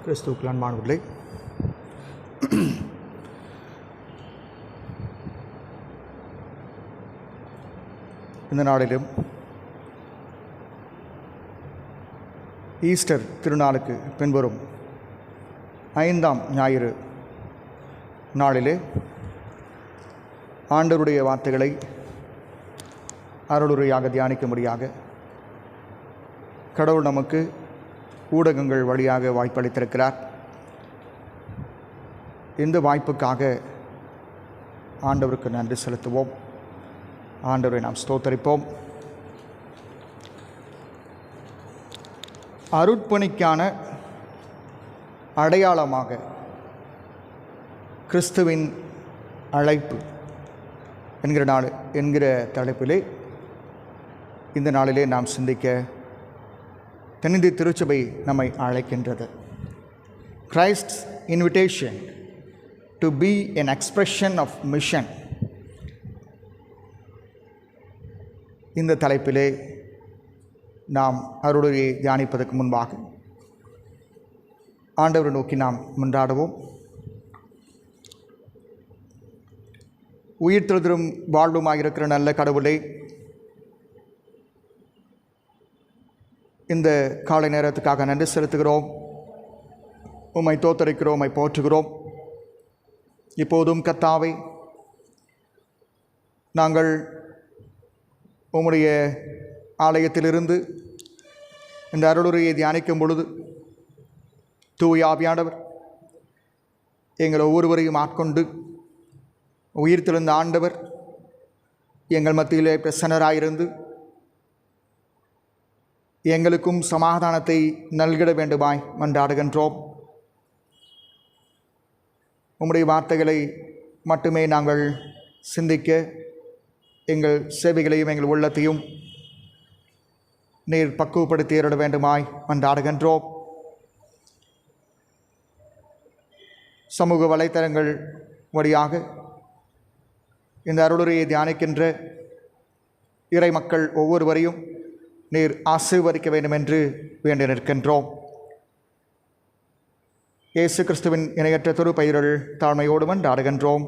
கிறிஸ்துவுக்குள் அன்பானவர்களே, இந்த நாளிலும் ஈஸ்டர் திருநாளுக்கு பின்வரும் 5ஆம் ஞாயிறு நாளிலே ஆண்டவருடைய வார்த்தைகளை அருளுரையாக தியானிக்கும்படியாக கடவுள் நமக்கு ஊடகங்கள் வழியாக வாய்ப்பளித்திருக்கிறார். இந்த வாய்ப்புக்காக ஆண்டவருக்கு நன்றி செலுத்துவோம். ஆண்டவரை நாம் ஸ்தோத்தரிப்போம். அருட்பணிக்கான அடையாளமாக கிறிஸ்துவின் அழைப்பு என்கிற தலைப்பிலே இந்த நாளிலே நாம் சிந்திக்க தென்னிந்திய திருச்சபை நம்மை அழைக்கின்றது. Christ's invitation to be an expression of mission. இந்த தலைப்பிலே நாம் அருளுரையை தியானிப்பதற்கு முன்பாக ஆண்டவரை நோக்கி நாம் மன்றாடுவோம். உயிர்த்தெழுதலும் வாழ்வுமாக இருக்கிற நல்ல கடவுளை, இந்த காலை நேரத்துக்காக நன்றி செலுத்துகிறோம். உம்மை தோத்தரிக்கிறோம், உம்மை போற்றுகிறோம். இப்போதும் கர்த்தாவே, நாங்கள் உம்முடைய ஆலயத்திலிருந்து இந்த அருளுரையை தியானிக்கும் பொழுது தூய ஆவியானவர் எங்கள் ஒவ்வொருவரையும் ஆட்கொண்டு உயிர்த்தெழுந்த ஆண்டவர் எங்கள் மத்தியிலே பிரசன்னராயிருந்து எங்களுக்கும் சமாதானத்தை நல்கிட வேண்டுமாய் மன்றாடுகின்றோம். உம்முடைய வார்த்தைகளை மட்டுமே நாங்கள் சிந்திக்க எங்கள் சேவைகளையும் எங்கள் உள்ளத்தையும் நீர் பக்குவப்படுத்தி ஏறிட வேண்டுமாய் மன்றாடுகின்றோம். சமூக வலைத்தளங்கள் வழியாக இந்த அருளுரையை தியானிக்கின்ற இறை மக்கள் ஒவ்வொருவரையும் நீர் ஆசீர்வதிக்க வேண்டும் என்று வேண்டி நிற்கின்றோம். இயேசு கிறிஸ்துவின் இணையற்ற திருப்பெயரில் தாழ்மையோடு மன்றாடுகின்றோம்.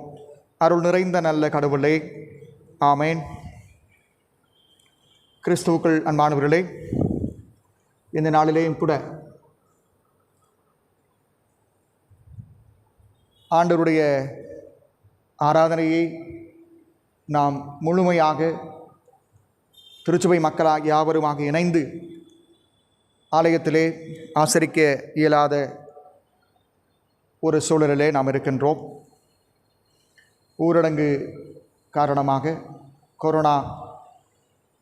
அருள் நிறைந்த நல்ல கடவுளே, ஆமேன். கிறிஸ்துவுக்குள் அன்பானவர்களே, இந்த நாளிலேயும் கூட ஆண்டவருடைய ஆராதனையை நாம் முழுமையாக திருச்சபை மக்களாக யாவருமாக இணைந்து ஆலயத்திலே ஆசரிக்க இயலாத ஒரு சூழலிலே நாம் இருக்கின்றோம். ஊரடங்கு காரணமாக, கொரோனா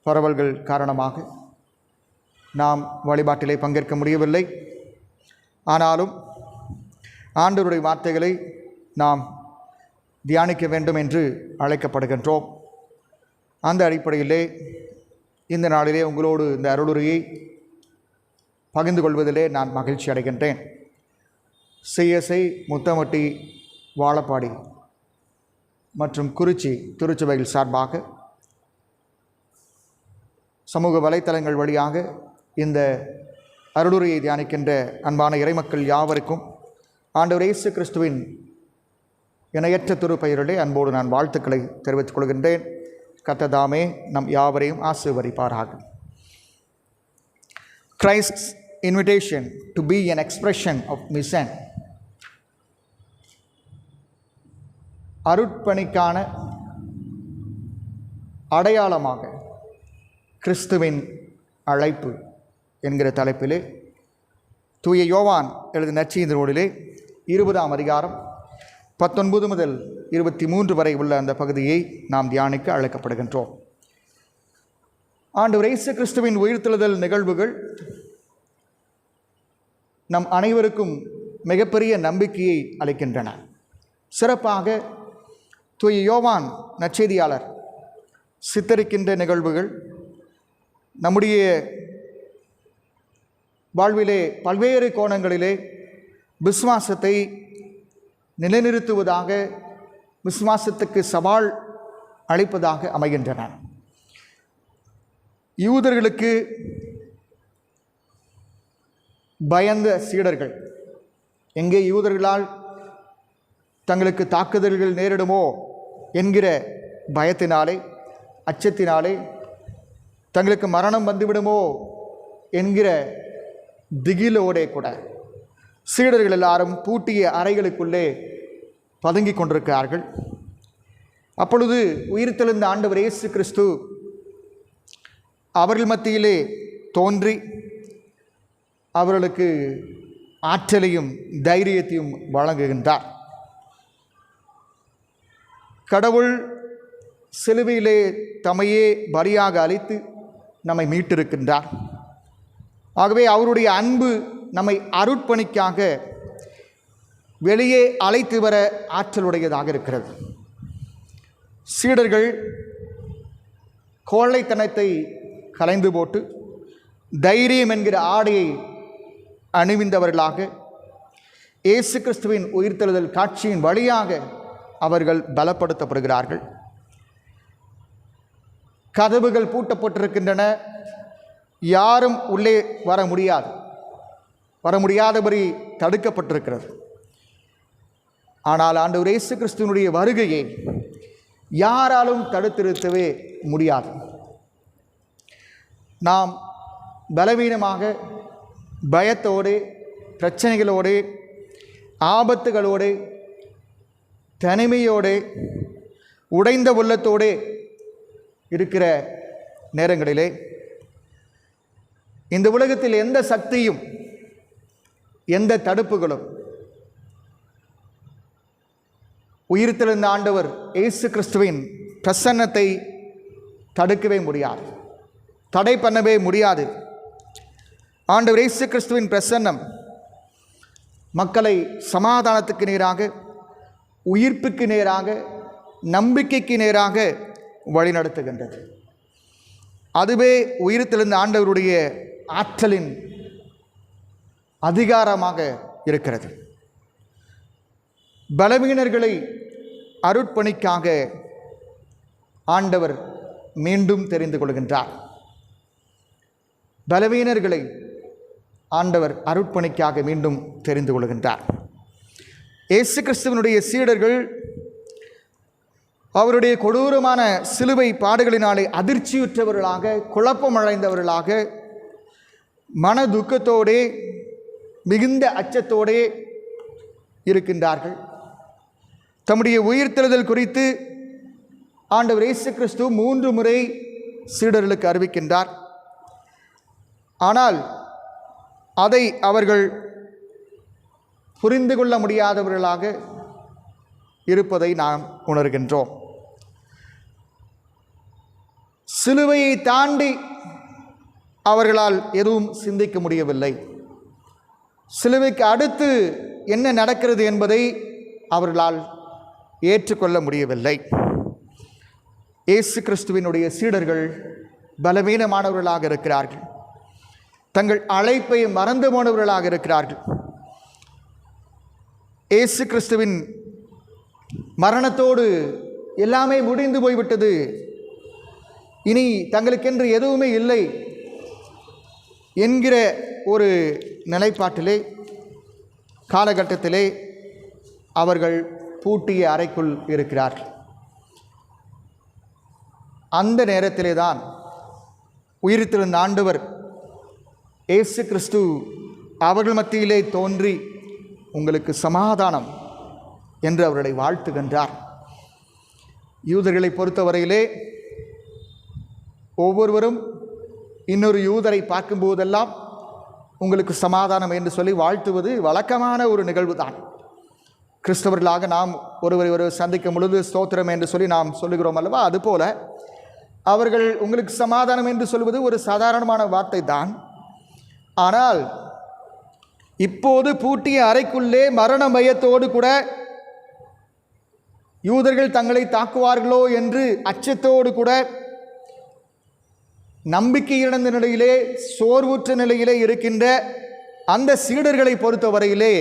பரவல்கள் காரணமாக நாம் வழிபாட்டிலே பங்கேற்க முடியவில்லை. ஆனாலும் ஆண்டவருடைய வார்த்தைகளை நாம் தியானிக்க வேண்டும் என்று அழைக்கப்படுகின்றோம். அந்த அடிப்படையிலே இந்த நாளிலே உங்களோடு இந்த அருளுரையை பகிர்ந்து கொள்வதிலே நான் மகிழ்ச்சி அடைகின்றேன். சிஎஸ்ஐ, முத்தமட்டி, வாழப்பாடி மற்றும் குறிச்சி திருச்சபைகள் சார்பாக சமூக வலைத்தளங்கள் வழியாக இந்த அருளுரையை தியானிக்கின்ற அன்பான இறைமக்கள் யாவருக்கும் ஆண்டவர் இயேசு கிறிஸ்துவின் இணையற்ற திருப்பெயரிலே அன்போடு நான் வாழ்த்துக்களை தெரிவித்துக் கொள்கின்றேன். கர்த்தர் நம் யாவரையும் ஆசீர்வதிப்பாராக. Christ's invitation to be an expression of mission. அருட்பணிக்கான அடையாளமாக கிறிஸ்துவின் அழைப்பு என்கிற தலைப்பிலே தூய யோவான் எழுதிய நற்செய்தி நூலிலே 20ஆம் அதிகாரம் 19 முதல் 23 வரை உள்ள அந்த பகுதியை நாம் தியானிக்க அழைக்கப்படுகின்றோம். ஆண்டவர் இயேசு கிறிஸ்துவின் உயிர்த்தெழுதல் நிகழ்வுகள் நம் அனைவருக்கும் மிகப்பெரிய நம்பிக்கையை அளிக்கின்றன. சிறப்பாக தூய யோவான் நற்செய்தியாளர் சித்தரிக்கின்ற நிகழ்வுகள் நம்முடைய வாழ்விலே பல்வேறு கோணங்களிலே விசுவாசத்தை நிலைநிறுத்துவதாக, விசுவாசத்துக்கு சவால் அளிப்பதாக அமைகின்றன. யூதர்களுக்கு பயந்த சீடர்கள் எங்கே யூதர்களால் தங்களுக்கு தாக்குதல்கள் நேரிடுமோ என்கிற பயத்தினாலே, அச்சத்தினாலே, தங்களுக்கு மரணம் வந்துவிடுமோ என்கிற திகிலோடே கூட சீடர்கள் எல்லாரும் பூட்டிய அறைகளுக்குள்ளே பதுங்கி கொண்டிருக்கிறார்கள். அப்பொழுது உயிர்த்தெழுந்த ஆண்டவர் இயேசு கிறிஸ்து அவர்கள் மத்தியிலே தோன்றி அவர்களுக்கு ஆற்றலையும் தைரியத்தையும் வழங்குகின்றார். கடவுள் சிலுவையிலே தம்மையே பலியாக அளித்து நம்மை மீட்டிருக்கின்றார். ஆகவே அவருடைய அன்பு நம்மை அருட்பணிக்காக வெளியே அழைத்து வர ஆற்றலுடையதாக இருக்கிறது. சீடர்கள் கோழைத்தனத்தை கலைந்து போட்டு தைரியம் என்கிற ஆடையை அணிவிந்தவர்களாக இயேசு கிறிஸ்துவின் உயிர்த்தெழுதல் காட்சியின் வழியாக அவர்கள் பலப்படுத்தப்படுகிறார்கள். கதவுகள் பூட்டப்பட்டிருக்கின்றன, யாரும் உள்ளே வர முடியாதபடி தடுக்கப்பட்டிருக்கிறது. ஆனால் ஆண்டவர் இயேசு கிறிஸ்துவினுடைய வருகையை யாராலும் தடுத்து நிறுத்தவே முடியாது. நாம் பலவீனமாக, பயத்தோடு, பிரச்சனைகளோடு, ஆபத்துகளோடு, தனிமையோடு, உடைந்த உள்ளத்தோடு இருக்கிற நேரங்களிலே இந்த உலகத்தில் எந்த சக்தியும் எந்த தடுப்புகளும் உயிர்த்தெழுந்த ஆண்டவர் இயேசு கிறிஸ்துவின் பிரசன்னத்தை தடுக்கவே முடியாது, தடை பண்ணவே முடியாது. ஆண்டவர் இயேசு கிறிஸ்துவின் பிரசன்னம் மக்களை சமாதானத்துக்கு நேராக, உயிர்ப்புக்கு நேராக, நம்பிக்கைக்கு நேராக வழிநடத்துகின்றது. அதுவே உயிர்த்தெழுந்த ஆண்டவருடைய ஆற்றலின் அதிகாரமாக இருக்கிறது. பலவீனர்களை அருட்பணிக்காக ஆண்டவர் மீண்டும் தெரிந்து கொள்கின்றார். பலவீனர்களை ஆண்டவர் அருட்பணிக்காக மீண்டும் தெரிந்து கொள்கின்றார். இயேசு கிறிஸ்துவினுடைய சீடர்கள் அவருடைய கொடூரமான சிலுவை பாடுகளினாலே அதிர்ச்சியுற்றவர்களாக, குழப்பமடைந்தவர்களாக, மன துக்கத்தோடே, மிகுந்த அச்சத்தோடே இருக்கின்றார்கள். தம்முடைய உயிர்த்தெழுதல் குறித்து ஆண்டவர் இயேசு கிறிஸ்து 3 முறை சீடர்களுக்கு அறிவிக்கின்றார். ஆனால் அதை அவர்கள் புரிந்து கொள்ள முடியாதவர்களாக இருப்பதை நாம் உணர்கின்றோம். சிலுவையை தாண்டி அவர்களால் எதுவும் சிந்திக்க முடியவில்லை. சிலுவைக்கு அடுத்து என்ன நடக்கிறது என்பதை அவர்களால் ஏற்றுக்கொள்ள முடியவில்லை. இயேசு கிறிஸ்துவினுடைய சீடர்கள் பலவீனமானவர்களாக இருக்கிறார்கள். தங்கள் அழைப்பை மறந்து போனவர்களாக இருக்கிறார்கள். இயேசு கிறிஸ்துவின் மரணத்தோடு எல்லாமே முடிந்து போய்விட்டது, இனி தங்களுக்கென்று எதுவுமே இல்லை என்கிற ஒரு நிலைப்பாட்டிலே, காலகட்டத்திலே அவர்கள் பூட்டிய அறைக்குள் இருக்கிறார்கள். அந்த நேரத்திலே தான் உயிர்த்தெழுந்த ஆண்டவர் இயேசு கிறிஸ்து அவர்கள் மத்தியிலே தோன்றி உங்களுக்கு சமாதானம் என்று அவர்களை வாழ்த்துகின்றார். யூதர்களை பொறுத்தவரையிலே ஒவ்வொருவரும் இன்னொரு யூதரை பார்க்கும்போதெல்லாம் உங்களுக்கு சமாதானம் என்று சொல்லி வாழ்த்துவது வழக்கமான ஒரு நிகழ்வு தான். கிறிஸ்தவர்களாக நாம் ஒருவரை சந்திக்கும் பொழுது ஸ்தோத்திரம் என்று சொல்லி நாம் சொல்லுகிறோம் அல்லவா? அதுபோல அவர்கள் உங்களுக்கு சமாதானம் என்று சொல்வது ஒரு சாதாரணமான வார்த்தை தான். ஆனால் இப்போது பூட்டிய அறைக்குள்ளே மரண பயத்தோடு கூட யூதர்கள் தங்களை தாக்குவார்களோ என்று அச்சத்தோடு கூட, நம்பிக்கை இழந்த நிலையிலே, சோர்வுற்ற நிலையிலே இருக்கின்ற அந்த சீடர்களை பொறுத்தவரையிலே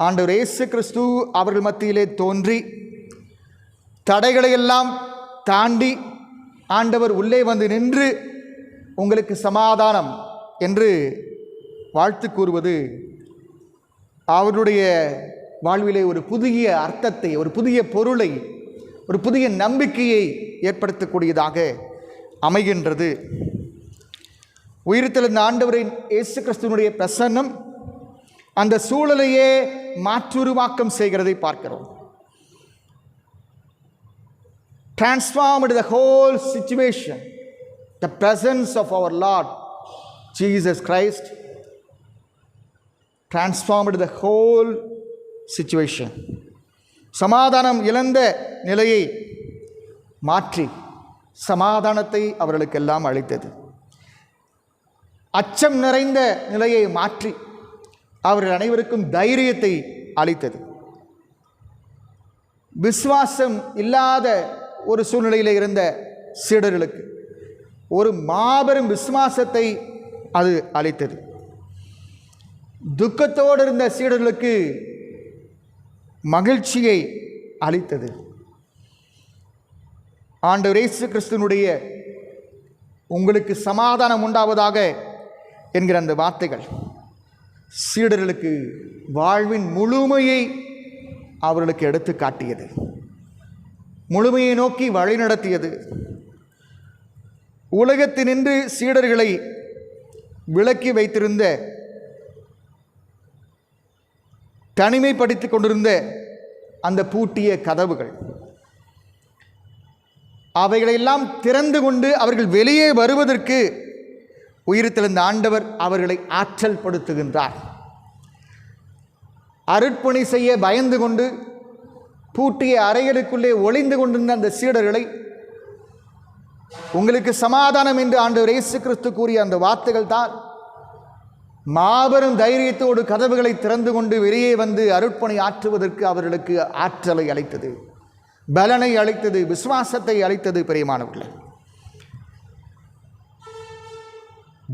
ஆண்டவர் இயேசு கிறிஸ்து அவர்கள் மத்தியிலே தோன்றி தடைகளை எல்லாம் தாண்டி ஆண்டவர் உள்ளே வந்து நின்று உங்களுக்கு சமாதானம் என்று வாழ்த்து கூறுவது அவருடைய வாழ்விலே ஒரு புதிய அர்த்தத்தை, ஒரு புதிய பொருளை, ஒரு புதிய நம்பிக்கையை ஏற்படுத்தக்கூடியதாக அமைகின்றது. உயிர்த்தெழுந்த ஆண்டவரின் இயேசு கிறிஸ்துவினுடைய பிரசன்னம் அந்த சூழலையே மாற்றுருவாக்கம் செய்கிறதை பார்க்கிறோம். Transformed the whole situation. The presence of our Lord Jesus Christ transformed the whole situation. சமாதானம் இழந்த நிலையை மாற்றி சமாதானத்தை அவர்களுக்கெல்லாம் அளித்தது. அச்சம் நிறைந்த நிலையை மாற்றி அவர்கள் அனைவருக்கும் தைரியத்தை அளித்தது. விசுவாசம் இல்லாத ஒரு சூழ்நிலையில் இருந்த சீடர்களுக்கு ஒரு மாபெரும் விசுவாசத்தை அது அளித்தது. துக்கத்தோடு இருந்த சீடர்களுக்கு மகிழ்ச்சியை அளித்தது. ஆண்டவர் இயேசு கிறிஸ்துவினுடைய உங்களுக்கு சமாதானம் உண்டாவதாக என்கிற அந்த வார்த்தைகள் சீடர்களுக்கு வாழ்வின் முழுமையை அவர்களுக்கு எடுத்து காட்டியது, முழுமையை நோக்கி வழிநடத்தியது. உலகத்தினின்று சீடர்களை விலக்கி வைத்திருந்த, தனிமைப்படுத்திக் கொண்டிருந்த அந்த பூட்டிய கதவுகள், அவைகளெல்லாம் திறந்து கொண்டு அவர்கள் வெளியே வருவதற்கு உயிர்த்தெழுந்த ஆண்டவர் அவர்களை ஆற்றல் படுத்துகின்றார். அருட்பணி செய்ய பயந்து கொண்டு பூட்டிய அறைகளுக்குள்ளே ஒளிந்து கொண்டிருந்த அந்த சீடர்களை உங்களுக்கு சமாதானம் என்று ஆண்டவர் இயேசு கிறிஸ்து கூறிய அந்த வார்த்தைகள் தான் மாபெரும் தைரியத்தோடு கதவுகளை திறந்து கொண்டு வெளியே வந்து அருட்பணி ஆற்றுவதற்கு அவர்களுக்கு ஆற்றலை அளித்தது, பலனை அளித்தது, விசுவாசத்தை அளித்தது. பிரியமானவர்களே,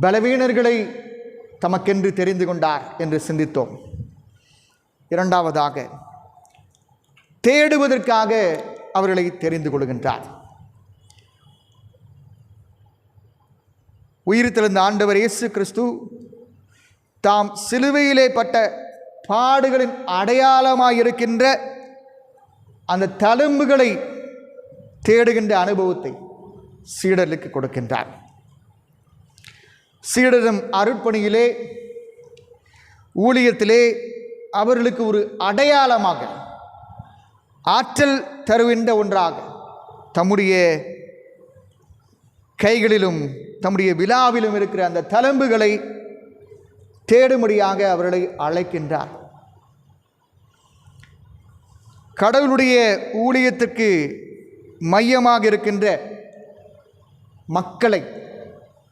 பலவீனர்களை தமக்கென்று தெரிந்து கொண்டார் என்று சிந்தித்தோம். இரண்டாவதாக, தேடுவதற்காக அவர்களை தெரிந்து கொள்கின்றார். உயிர்த்தெழுந்த ஆண்டவர் இயேசு கிறிஸ்து தாம் சிலுவையிலே பட்ட பாடுகளின் அடையாளமாயிருக்கின்ற அந்த தழும்புகளை தேடுகின்ற அனுபவத்தை சீடர்களுக்கு கொடுக்கின்றார். சீடரும் அருட்பணியிலே, ஊழியத்திலே அவர்களுக்கு ஒரு அடையாளமாக, ஆற்றல் தருகின்ற ஒன்றாக தம்முடைய கைகளிலும் தம்முடைய விழாவிலும் இருக்கிற அந்த தழும்புகளை தேடும்படியாக அவர்களை அழைக்கின்றார். கடவுளுடைய ஊழியத்திற்கு மையமாக இருக்கின்ற மக்களை,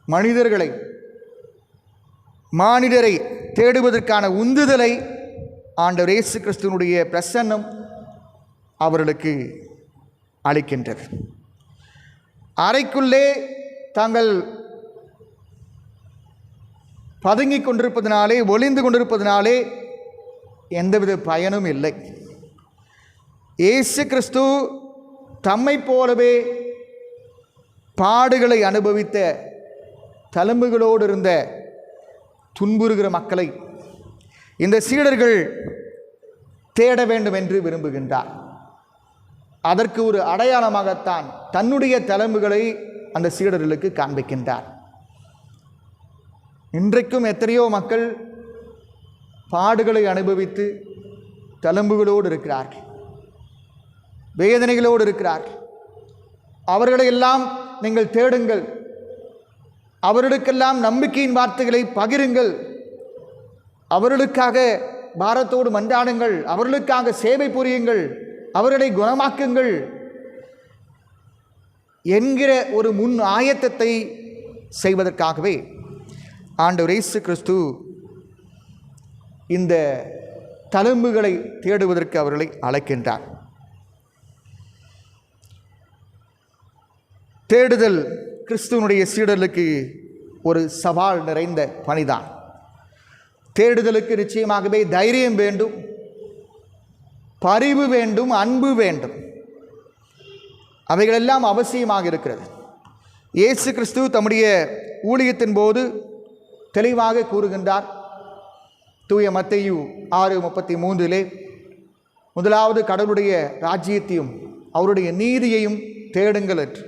மனிதர்களை, மானிடரை தேடுவதற்கான உந்துதலை ஆண்டவர் இயேசு கிறிஸ்துவினுடைய பிரசன்னம் அவர்களுக்கு அளிக்கின்றது. அறைக்குள்ளே தாங்கள் பதுங்கிக் கொண்டிருப்பதனாலே, ஒளிந்து கொண்டிருப்பதனாலே எந்தவித பயனும் இல்லை. இயேசு கிறிஸ்து தம்மை போலவே பாடுகளை அனுபவித்த, தழும்புகளோடு இருந்த துன்புறுகிற மக்களை இந்த சீடர்கள் தேட வேண்டும் என்று விரும்புகின்றார். அதற்கு ஒரு அடையாளமாகத்தான் தன்னுடைய தழும்புகளை அந்த சீடர்களுக்கு காண்பிக்கின்றார். இன்றைக்கும் எத்தனையோ மக்கள் பாடுகளை அனுபவித்து தழும்புகளோடு இருக்கிறார்கள், வேதனைகளோடு இருக்கிறார்கள். அவர்களையெல்லாம் நீங்கள் தேடுங்கள், அவர்களுக்கெல்லாம் நம்பிக்கையின் வார்த்தைகளை பகிருங்கள், அவர்களுக்காக பாரத்தோடு மன்றாடுங்கள், அவர்களுக்காக சேவை புரியுங்கள், அவர்களை குணமாக்குங்கள் என்கிற ஒரு முன் ஆயத்தத்தை செய்வதற்காகவே ஆண்டவர் இயேசு கிறிஸ்து இந்த தழும்புகளை தேடுவதற்கு அவர்களை அழைக்கின்றார். தேடுதல் கிறிஸ்துவனுடைய சீடர்களுக்கு ஒரு சவால் நிறைந்த பணிதான். தேடுதலுக்கு நிச்சயமாகவே தைரியம் வேண்டும், பரிவு வேண்டும், அன்பு வேண்டும். அவைகளெல்லாம் அவசியமாக இருக்கிறது. இயேசு கிறிஸ்து தம்முடைய ஊழியத்தின் போது தெளிவாக கூறுகின்றார், தூய மத்தேயு 6:33 முதலாவது கடவுளுடைய ராஜ்யத்தையும் அவருடைய நீதியையும் தேடுங்கள் என்று.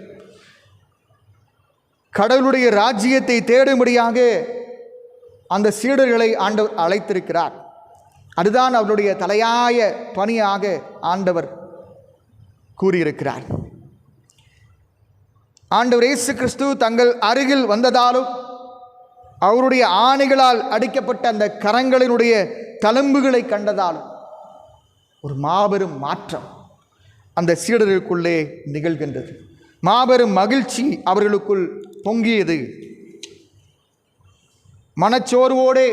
கடவுளுடைய ராஜ்யத்தை தேடும்படியாக அந்த சீடர்களை ஆண்டவர் அழைத்திருக்கிறார். அதுதான் அவருடைய தலையாய பணியாக ஆண்டவர் கூறியிருக்கிறார். ஆண்டவர் இயேசு கிறிஸ்து தங்கள் அருகில் வந்ததாலும் அவருடைய ஆணைகளால் அடிக்கப்பட்ட அந்த கரங்களினுடைய தழும்புகளை கண்டதாலும் ஒரு மாபெரும் மாற்றம் அந்த சீடர்களுக்குள்ளே நிகழ்கின்றது. மாபெரும் மகிழ்ச்சி அவர்களுக்குள் பொங்கியது. மனச்சோர்வோடே,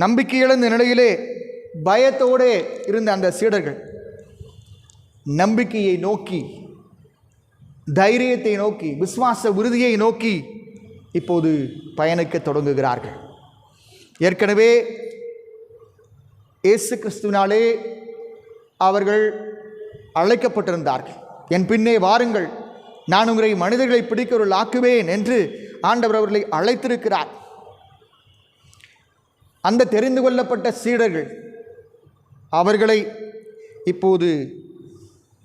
நம்பிக்கை இழந்த நிலையிலே, பயத்தோடே இருந்த அந்த சீடர்கள் நம்பிக்கையை நோக்கி, தைரியத்தை நோக்கி, விசுவாச உறுதியை நோக்கி இப்போது பயணிக்க தொடங்குகிறார்கள். ஏற்கனவே இயேசு கிறிஸ்துவினாலே அவர்கள் அழைக்கப்பட்டிருந்தார்கள். என் பின்னே வாருங்கள், நான் உங்களை மனிதர்களை பிடிக்கிறவர்கள் ஆக்குவேன் என்று ஆண்டவர் அவர்களை அழைத்திருக்கிறார். அந்த தெரிந்து கொள்ளப்பட்ட சீடர்கள் அவர்களை இப்போது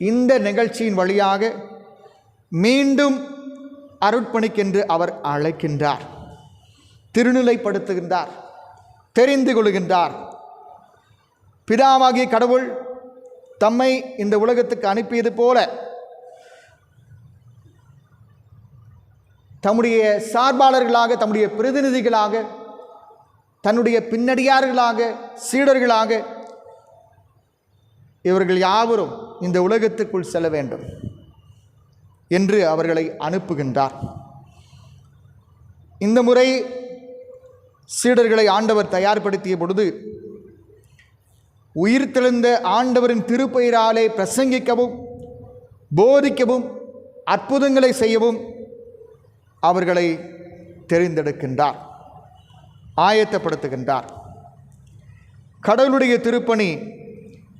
இந்த நிகழ்ச்சியின் வழியாக மீண்டும் அருட்பணிக்கென்று அவர் அழைக்கின்றார், திருநிலைப்படுத்துகின்றார், தெரிந்து கொள்கின்றார். பிதாவாகிய கடவுள் தம்மை இந்த உலகத்துக்கு அனுப்பியது போல தம்முடைய சார்பாளர்களாக, தம்முடைய பிரதிநிதிகளாக, தன்னுடைய பின்னடியார்களாக, சீடர்களாக இவர்கள் யாவரும் இந்த உலகத்துக்குள் செல்ல வேண்டும் என்று அவர்களை அனுப்புகின்றார். இந்த முறை சீடர்களை ஆண்டவர் தயார்படுத்திய பொழுது உயிர்த்தெழுந்த ஆண்டவரின் திருப்பெயராலே பிரசங்கிக்கவும், போதிக்கவும், அற்புதங்களை செய்யவும் அவர்களை தெரிந்தெடுக்கின்றார், ஆயத்தப்படுத்துகின்றார். கடவுளுடைய திருப்பணி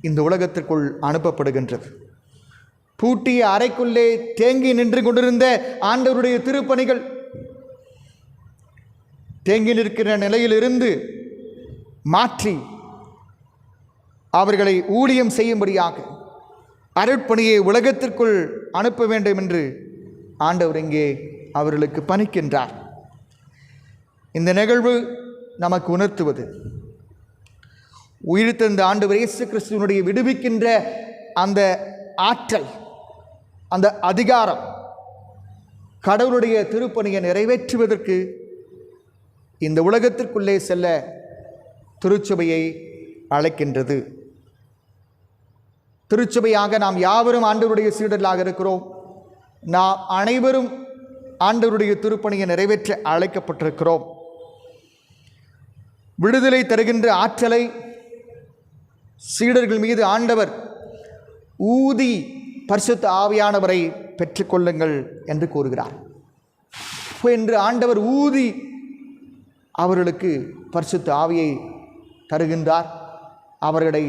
இந்த உலகத்திற்குள் அனுப்பப்படுகின்றது. பூட்டிய அறைக்குள்ளே தேங்கி நின்று கொண்டிருந்த ஆண்டவருடைய திருப்பணிகள் தேங்கி நிற்கிற நிலையிலிருந்து மாற்றி அவர்களை ஊழியம் செய்யும்படியாக அருட்பணியை உலகத்திற்குள் அனுப்ப வேண்டும் என்று ஆண்டவர் இங்கே அவர்களுக்கு பணிக்கின்றார். இந்த நிகழ்வு நமக்கு உணர்த்துவது, உயிர்த்தெழுந்த ஆண்டவர் இயேசு கிறிஸ்துவினுடைய விடுவிக்கின்ற அந்த ஆற்றல், அந்த அதிகாரம் கடவுளுடைய திருப்பணியை நிறைவேற்றுவதற்கு இந்த உலகத்திற்குள்ளே செல்ல திருச்சபையை அழைக்கின்றது. திருச்சபையாக நாம் யாவரும் ஆண்டவருடைய சீடர்களாக இருக்கிறோம். நாம் அனைவரும் ஆண்டவருடைய திருப்பணியை நிறைவேற்ற அழைக்கப்பட்டிருக்கிறோம். விடுதலை தருகின்ற ஆற்றலை சீடர்கள் மீது ஆண்டவர் ஊதி பரிசுத்த ஆவியானவரை பெற்றுக்கொள்ளுங்கள் என்று கூறுகிறார். என்று ஆண்டவர் ஊதி அவர்களுக்கு பரிசுத்த ஆவியை தருகின்றார், அவர்களை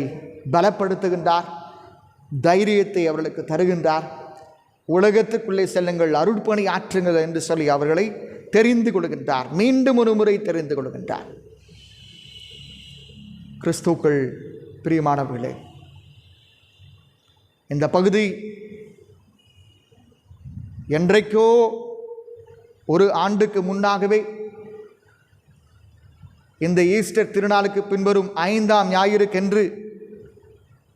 பலப்படுத்துகின்றார், தைரியத்தை அவர்களுக்கு தருகின்றார். உலகத்துக்குள்ளே செல்லுங்கள், அருட்பணி ஆற்றுங்கள் என்று சொல்லி அவர்களை தெரிந்து கொள்கின்றார், மீண்டும் ஒரு முறை தெரிந்து கொள்கின்றார். கிறிஸ்துக்கள் பிரியமானவர்களே, இந்த பகுதி என்றைக்கோ ஒரு ஆண்டுக்கு முன்னாகவே இந்த ஈஸ்டர் திருநாளுக்கு பின்வரும் 5ஆம் ஞாயிறுக்கென்று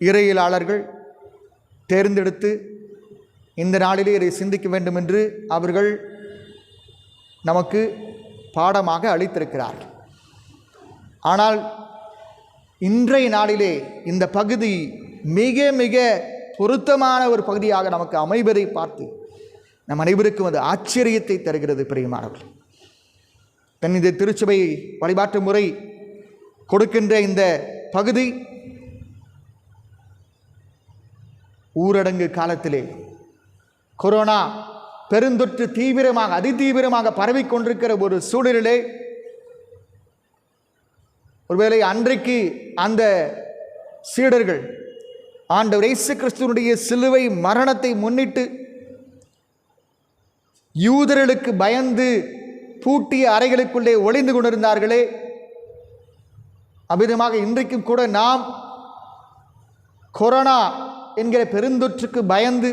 இறையியலாளர்கள் தேர்ந்தெடுத்து இந்த நாளிலே இதை சிந்திக்க வேண்டும் என்று அவர்கள் நமக்கு பாடமாக அளித்திருக்கிறார்கள். ஆனால் இன்றைய நாளிலே இந்த பகுதி மிக மிக பொருத்தமான ஒரு பகுதியாக நமக்கு அமைவதை பார்த்து நம் அனைவருக்கும் அது ஆச்சரியத்தை தருகிறது. பிரியமானவர்கள், இந்த திருச்சபை வழிபாட்டு முறை கொடுக்கின்ற இந்த பகுதி ஊரடங்கு காலத்திலே கொரோனா பெருந்தொற்று தீவிரமாக, அதிதீவிரமாக பரவிக்கொண்டிருக்கிற ஒரு சூழலிலே ஒருவேளை அன்றைக்கு அந்த சீடர்கள் ஆண்டவர் இயேசு கிறிஸ்துவினுடைய சிலுவை மரணத்தை முன்னிட்டு யூதர்களுக்கு பயந்து பூட்டிய அறைகளுக்குள்ளே ஒளிந்து கொண்டிருந்தார்களே, அவ்விதமாக இன்றைக்கும் கூட நாம் கொரோனா என்கிற பெருந்தொற்றுக்கு பயந்து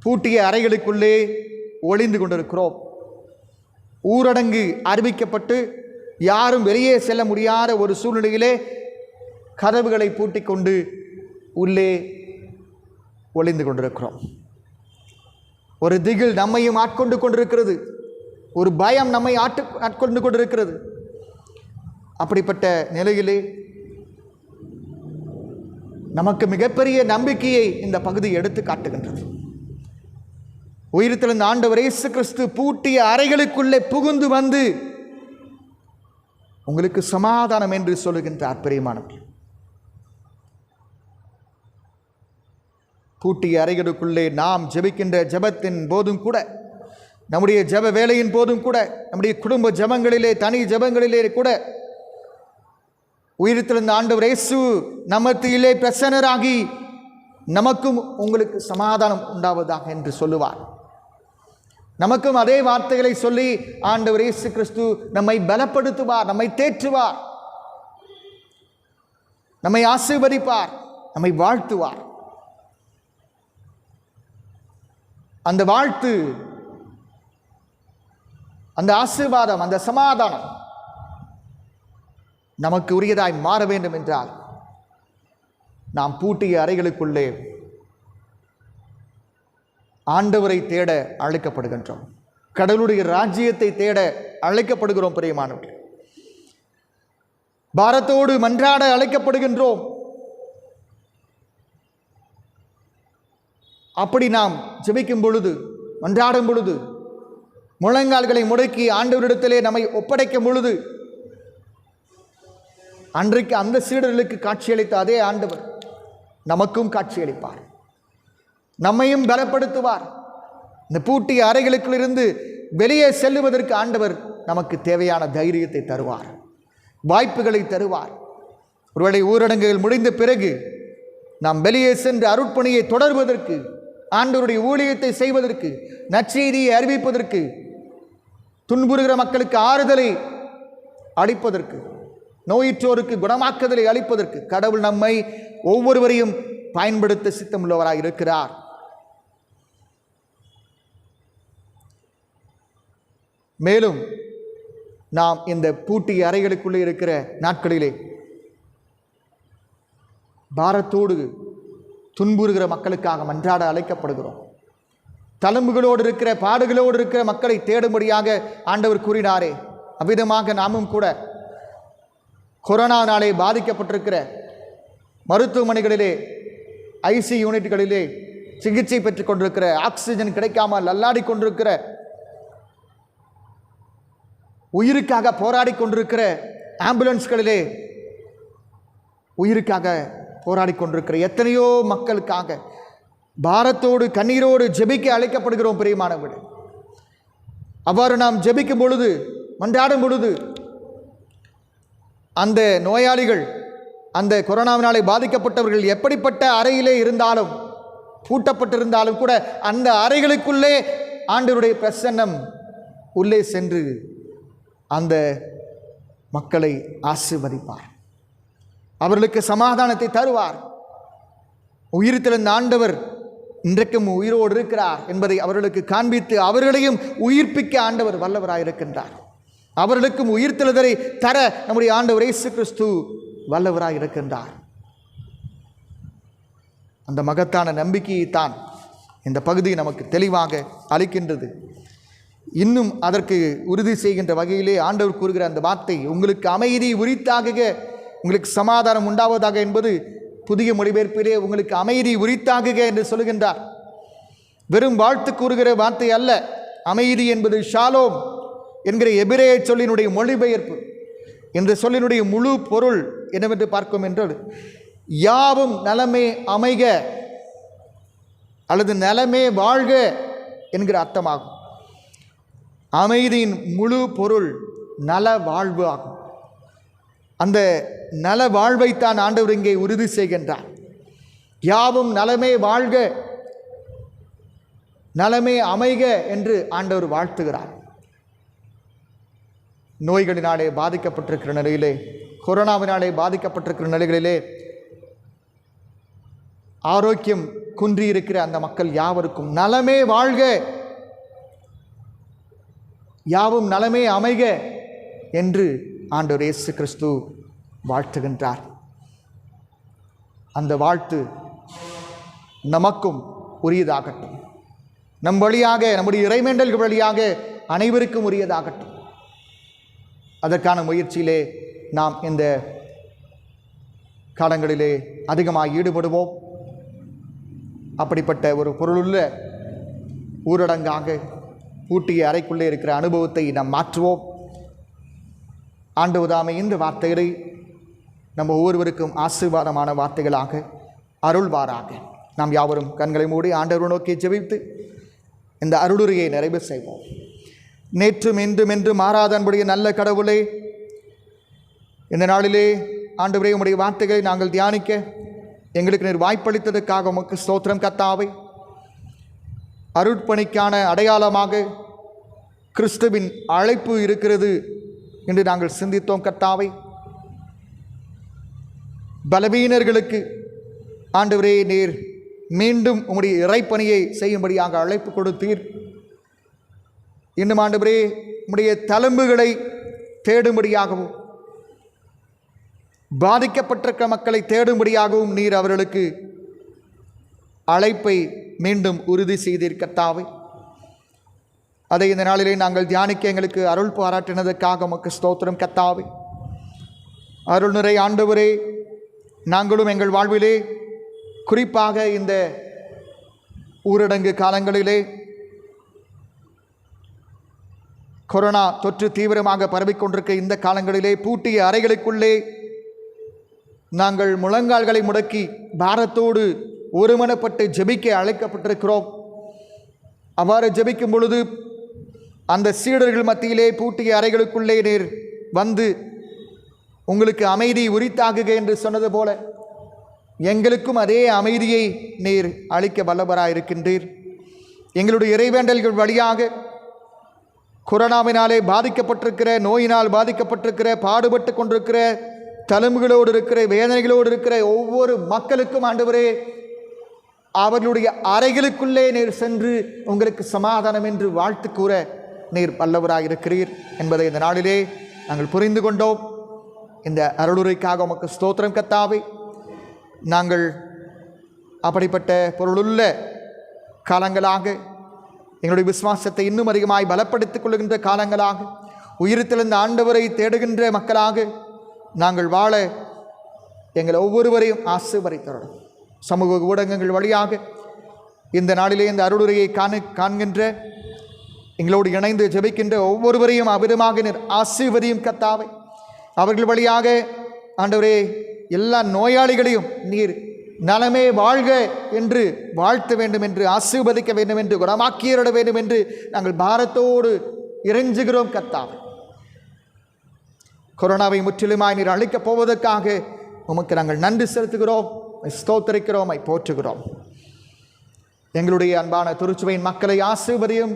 பூட்டிய அறைகளுக்குள்ளே ஒளிந்து கொண்டிருக்கிறோம். ஊரடங்கு அறிவிக்கப்பட்டு யாரும் வெளியே செல்ல முடியாத ஒரு சூழ்நிலையிலே கதவுகளை பூட்டிக் கொண்டு உள்ளே ஒளிந்து கொண்டிருக்கிறோம். ஒரு திகில் நம்மையும் ஆட்கொண்டு கொண்டிருக்கிறது. ஒரு பயம் நம்மை ஆட்கொண்டு கொண்டிருக்கிறது. அப்படிப்பட்ட நிலையிலே நமக்கு மிகப்பெரிய நம்பிக்கையை இந்த பகுதி எடுத்து காட்டுகின்றது. உயிர்த்தெழுந்த ஆண்டவர் இயேசு கிறிஸ்து பூட்டிய அறைகளுக்குள்ளே புகுந்து வந்து உங்களுக்கு சமாதானம் என்று சொல்லுகின்றார். பிரியமானவர்களே, பூட்டிய அறைகளுக்குள்ளே நாம் ஜெபிக்கின்ற ஜெபத்தின் போதும் கூட, நம்முடைய ஜெப வேலையின் போதும் கூட, நம்முடைய குடும்ப ஜெபங்களிலே, தனி ஜெபங்களிலே கூட உயிர்த்தெழுந்த ஆண்டவர் இயேசு நமத்திலே பிரசன்னராகி நமக்கும் உங்களுக்கு சமாதானம் உண்டாவதாக என்று சொல்லுவார். நமக்கும் அதே வார்த்தைகளை சொல்லி ஆண்டவர் இயேசு கிறிஸ்து நம்மை பலப்படுத்துவார், நம்மை தேற்றுவார், நம்மை ஆசீர்வதிப்பார், நம்மை வாழ்த்துவார். அந்த வாழ்த்து, அந்த ஆசீர்வாதம், அந்த சமாதானம் நமக்கு உரியதாய் மாற வேண்டும் என்றால் நாம் பூட்டிய அறைகளுக்குள்ளே ஆண்டவரை தேட அழைக்கப்படுகின்றோம். கடவுளுடைய ராஜ்யத்தை தேட அழைக்கப்படுகிறோம். பிரியமானவர்களே, பாரத்தோடு மன்றாட அழைக்கப்படுகின்றோம். அப்படி நாம் ஜெபிக்கும் பொழுது, மன்றாடும் பொழுது, முழங்கால்களை முடக்கி ஆண்டவரிடத்திலே நம்மை ஒப்படைக்கும் பொழுது, அன்றைக்கு அந்த சீடர்களுக்கு காட்சியளித்த அதே ஆண்டவர் நமக்கும் காட்சியளிப்பார், நம்மையும் பலப்படுத்துவார். இந்த பூட்டிய அறைகளுக்குள்ளிருந்து வெளியே செல்லுவதற்கு ஆண்டவர் நமக்கு தேவையான தைரியத்தை தருவார், வாய்ப்புகளை தருவார். ஒருவேளை ஊரடங்குகள் முடிந்த பிறகு நாம் வெளியே சென்று அருட்பணியை தொடர்வதற்கு, ஆண்டவருடைய ஊழியத்தை செய்வதற்கு, நற்செய்தியை அறிவிப்பதற்கு, துன்புறுகிற மக்களுக்கு ஆறுதலை அளிப்பதற்கு, நோயுற்றோருக்கு குணமாக்குதலை அளிப்பதற்கு கடவுள் நம்மை ஒவ்வொருவரையும் பயன்படுத்த சித்தமுள்ளவராக இருக்கிறார். மேலும் நாம் இந்த பூட்டிய அறைகளுக்குள்ளே இருக்கிற நாட்களிலே பாரத்தோடு துன்புறுகிற மக்களுக்காக மன்றாட அழைக்கப்படுகிறோம். தழும்புகளோடு இருக்கிற, பாடுகளோடு இருக்கிற மக்களை தேடும்படியாக ஆண்டவர் கூறினாரே, அவ்விதமாக நாமும் கூட கொரோனாவினாலே பாதிக்கப்பட்டிருக்கிற மருத்துவமனைகளிலே, ஐசி யூனிட்களிலே சிகிச்சை பெற்றுக் கொண்டிருக்கிற, ஆக்சிஜன் கிடைக்காமல் அல்லாடி கொண்டிருக்கிற, உயிருக்காக போராடி கொண்டிருக்கிற, ஆம்புலன்ஸ்களிலே உயிருக்காக போராடி கொண்டிருக்கிற எத்தனையோ மக்களுக்காக பாரத்தோடு கண்ணீரோடு ஜெபிக்க அழைக்கப்படுகிறோம். பிரியமானவர்களே, அவ்வாறு நாம் ஜெபிக்கும் பொழுது, மன்றாடும் பொழுது, அந்த நோயாளிகள், அந்த கொரோனாவினாலே பாதிக்கப்பட்டவர்கள் எப்படிப்பட்ட அறையிலே இருந்தாலும், பூட்டப்பட்டிருந்தாலும் கூட அந்த அறைகளுக்குள்ளே ஆண்டவருடைய பிரசன்னம் உள்ளே சென்று அந்த மக்களை ஆசீர்வதிப்பார், அவர்களுக்கு சமாதானத்தை தருவார். உயிர்த்தெழுந்த ஆண்டவர் இன்றைக்கும் உயிரோடு இருக்கிறார் என்பதை அவர்களுக்கு காண்பித்து அவர்களையும் உயிர்ப்பிக்க ஆண்டவர் வல்லவராயிருக்கின்றார். அவர்களுக்கும் உயிர்த்தெழுதலை தர நம்முடைய ஆண்டவர் இயேசு கிறிஸ்து வல்லவராயிருக்கின்றார். அந்த மகத்தான நம்பிக்கையைத்தான் இந்த பகுதி நமக்கு தெளிவாக அளிக்கின்றது. இன்னும் அதற்கு உறுதி செய்கின்ற வகையிலே ஆண்டவர் கூறுகிற அந்த வார்த்தை, உங்களுக்கு அமைதி உரித்தாக, உங்களுக்கு சமாதானம் உண்டாவதாக என்பது புதிய மொழிபெயர்ப்பிலே உங்களுக்கு அமைதி உரித்தாக என்று சொல்லுகின்றார். வெறும் வாழ்த்து கூறுகிற வார்த்தை அல்ல. அமைதி என்பது ஷாலோம் என்கிற எபிரேய சொல்லினுடைய மொழிபெயர்ப்பு. இந்த சொல்லினுடைய முழு பொருள் என்னவென்று பார்க்கும் என்றால், யாவும் நலமே அமைக அல்லது நலமே வாழ்க என்கிற அர்த்தமாகும். அமைதியின் முழு பொருள் நல வாழ்வு ஆகும். அந்த நல வாழ்வைத்தான் ஆண்டவர் இங்கே உறுதி செய்கின்றார். யாவும் நலமே வாழ்க, நலமே அமைக என்று ஆண்டவர் வாழ்த்துகிறார். நோய்களினாலே பாதிக்கப்பட்டிருக்கிற நிலையிலே, கொரோனாவினாலே பாதிக்கப்பட்டிருக்கிற நிலைகளிலே ஆரோக்கியம் குன்றியிருக்கிற அந்த மக்கள் யாவருக்கும் நலமே வாழ்க, யாவும் நலமே அமைக என்று ஆண்டவர் இயேசு கிறிஸ்து வாழ்த்துகின்றார். அந்த வாழ்த்து நமக்கும் உரியதாகட்டும். நம் வழியாக, நம்முடைய இறைவேண்டல்கள் வழியாக அனைவருக்கும் உரியதாகட்டும். அதற்கான முயற்சியிலே நாம் இந்த காலங்களிலே அதிகமாக ஈடுபடுவோம். அப்படிப்பட்ட ஒரு பொருளுள்ள ஊரடங்காக பூட்டிய அறைக்குள்ளே இருக்கிற அனுபவத்தை நாம் மாற்றுவோம். ஆண்டவர்தாமே இந்த வார்த்தைகளை நம்ம ஒவ்வொருவருக்கும் ஆசீர்வாதமான வார்த்தைகளாக அருள்வாராக. நாம் யாவரும் கண்களை மூடி ஆண்டவரை நோக்கி ஜெபித்து இந்த அருளுரையை நிறைவு செய்வோம். நேற்றும் இன்றும் என்று மாறாத அன்புடைய நல்ல கடவுளே, இந்த நாளிலே ஆண்டவரே உம்முடைய வார்த்தைகளை நாங்கள் தியானிக்க எங்களுக்கு நீர் வாய்ப்பளித்ததற்காக உமக்கு ஸ்தோத்திரம் கர்த்தாவே. அருட்பணிக்கான அடையாளமாக கிறிஸ்துவின் அழைப்பு இருக்கிறது என்று நாங்கள் சிந்தித்தோம் கர்த்தாவே. பலவீனர்களுக்கு ஆண்டவரே நீர் மீண்டும் உம்முடைய இறைப்பணியை செய்யும்படியாக அழைப்பு கொடுத்தீர். இன்னும் ஆண்டவரே உம்முடைய தழும்புகளை தேடும்படியாகவும் பாதிக்கப்பட்டிருக்கிற மக்களை தேடும்படியாகவும் நீர் அவர்களுக்கு அழைப்பை மீண்டும் உறுதி செய்தீர் கர்த்தாவே. அதை இந்த நாளிலே நாங்கள் தியானிக்க எங்களுக்கு அருள் பாராட்டினதற்காக உமக்கு ஸ்தோத்திரம் கர்த்தாவே. அருள் நிறை ஆண்டவரே, நாங்களும் எங்கள் வாழ்விலே குறிப்பாக இந்த ஊரடங்கு காலங்களிலே கொரோனா தொற்று தீவிரமாக பரவிக்கொண்டிருக்க இந்த காலங்களிலே பூட்டிய அறைகளுக்குள்ளே நாங்கள் முழங்கால்களை முடக்கி பாரத்தோடு ஒருமனப்பட்டு ஜெபிக்க அழைக்கப்பட்டிருக்கிறோம். அவ்வாறு ஜெபிக்கும் பொழுது அந்த சீடர்கள் மத்தியிலே பூட்டிய அறைகளுக்குள்ளே நீர் வந்து உங்களுக்கு அமைதி உரித்தாகுக என்று சொன்னது போல எங்களுக்கும் அதே அமைதியை நீர் அளிக்க வல்லவராயிருக்கின்றீர். எங்களுடைய இறைவேண்டல்கள் வழியாக கொரோனாவினாலே பாதிக்கப்பட்டிருக்கிற, நோயினால் பாதிக்கப்பட்டிருக்கிற, பாடுபட்டு கொண்டிருக்கிற, தழும்புகளோடு இருக்கிற, வேதனைகளோடு இருக்கிற ஒவ்வொரு மக்களுக்கும் ஆண்டவரே அவர்களுடைய அறைகளுக்குள்ளே நீர் சென்று உங்களுக்கு சமாதானம் என்று வாழ்த்து கூற நீர் வல்லவராயிருக்கிறீர் என்பதை இந்த நாளிலே நாங்கள் புரிந்து கொண்டோம். இந்த அருளுரைக்காக உமக்கு ஸ்தோத்திரம் கர்த்தாவே. நாங்கள் அப்படிப்பட்ட பொருளுள்ள காலங்களாக, எங்களுடைய விசுவாசத்தை இன்னும் அதிகமாய் பலப்படுத்திக் கொள்கின்ற காலங்களாக, உயிர்த்தெழுந்த ஆண்டவரை தேடுகின்ற மக்களாக நாங்கள் வாழ எங்கள் ஒவ்வொருவரையும் ஆசீர்வதித்தருளும். சமூக ஊடகங்கள் வழியாக இந்த நாளிலே இந்த அருளுரையை காண்கின்ற, எங்களோடு இணைந்து ஜெபிக்கின்ற ஒவ்வொருவரையும் அவிதமாக நீர் ஆசீர்வதியும் கர்த்தாவே. அவர்கள் வழியாக ஆண்டவரே எல்லா நோயாளிகளையும் நீர் நலமே வாழ்க என்று வாழ்த்த வேண்டும் என்று, ஆசீர்வதிக்க வேண்டும் என்று, குணமாக்கியரிட வேண்டும் என்று நாங்கள் பாரத்தோடு இறைஞ்சுகிறோம் கர்த்தாவே. கொரோனாவை முற்றிலுமாய் நீர் அழிக்கப் போவதற்காக உமக்கு நாங்கள் நன்றி செலுத்துகிறோம், ஸ்தோத்திரிக்கிறோம், போற்றுகிறோம். எங்களுடைய அன்பான திருச்சுவையின் மக்களை ஆசீர்வதியும்.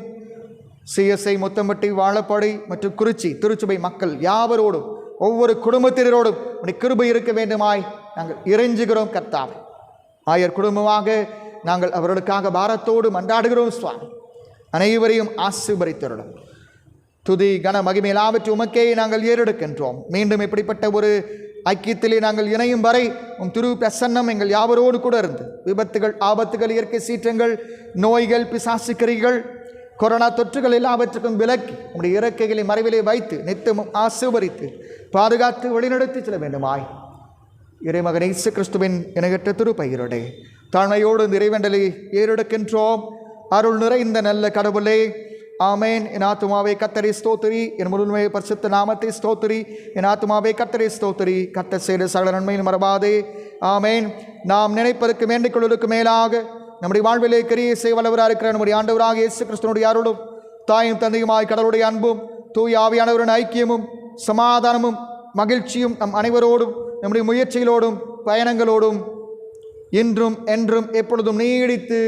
சிஎஸ்ஐ, முத்தம்பட்டி, வாழப்பாடி மற்றும் குறிச்சி திருச்சுவை மக்கள் யாவரோடும், ஒவ்வொரு குடும்பத்தினரோடும் உடைய கிருபை இருக்க வேண்டுமாய் நாங்கள் இறைஞ்சுகிறோம் கர்த்தாவே. ஆயர் குடும்பமாக நாங்கள் அவர்களுக்காக பாரத்தோடு மன்றாடுகிறோம் சுவாமி. அனைவரையும் ஆசீர்வதித்தருளும். துதி கன மகிமை எல்லாவற்றை உமக்கே நாங்கள் ஏறெடுக்கின்றோம். மீண்டும் இப்படிப்பட்ட ஒரு ஐக்கியத்திலே நாங்கள் இணையும் வரை உம் திரு பிரசன்னம் எங்கள் யாவரோடு கூட இருந்து விபத்துகள், ஆபத்துகள், இயற்கை சீற்றங்கள், நோய்கள், பிசாசுக்கரிகள், கொரோனா தொற்றுகள் எல்லாவற்றுக்கும் விலக்கி உடைய இறக்கைகளை மறைவிலே வைத்து நித்தமும் ஆசீர்வதித்து பாதுகாத்து வழிநடத்தி செல்ல வேண்டுமாய் இறைமகன் இயேசு கிறிஸ்துவின் இணையற்ற திருப்பெயரோடே தாழ்மையோடு இந்த இறைவேண்டலை ஏறெடுக்கின்றோம். அருள் நிறைந்த நல்ல கடவுளே, ஆமேன். என் ஆத்துமாவே கர்த்தரை ஸ்தோத்திரி, என் முழுமை பரிசுத்த நாமத்தை ஸ்தோத்திரி. என் ஆத்துமாவே கர்த்தரை ஸ்தோத்திரி, கர்த்தர் செய்த சகல நன்மையில் மறவாதே. ஆமேன். நாம் நினைப்பதற்கு வேண்டிக் கொள்வதற்கு மேலாக நம்முடைய வாழ்விலே கிரியை செய்ய வல்லவராக இருக்கிற நம்முடைய ஆண்டவராக இயேசு கிறிஸ்துவனுடைய அருளும், தாயும் தந்தையுமாய் கடவுளுடைய அன்பும், தூய ஆவியானவரின் ஐக்கியமும், சமாதானமும், மகிழ்ச்சியும் நம் அனைவரோடும், நம்முடைய முயற்சிகளோடும், பயணங்களோடும் இன்றும் என்றும் எப்பொழுதும் நீடித்து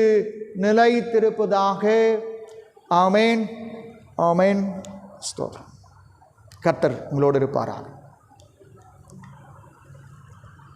நிலைத்திருப்பதாக. ஆமேன், ஆமேன். ஸ்தோத்திரம். கர்த்தர் உங்களோடு இருப்பாராக.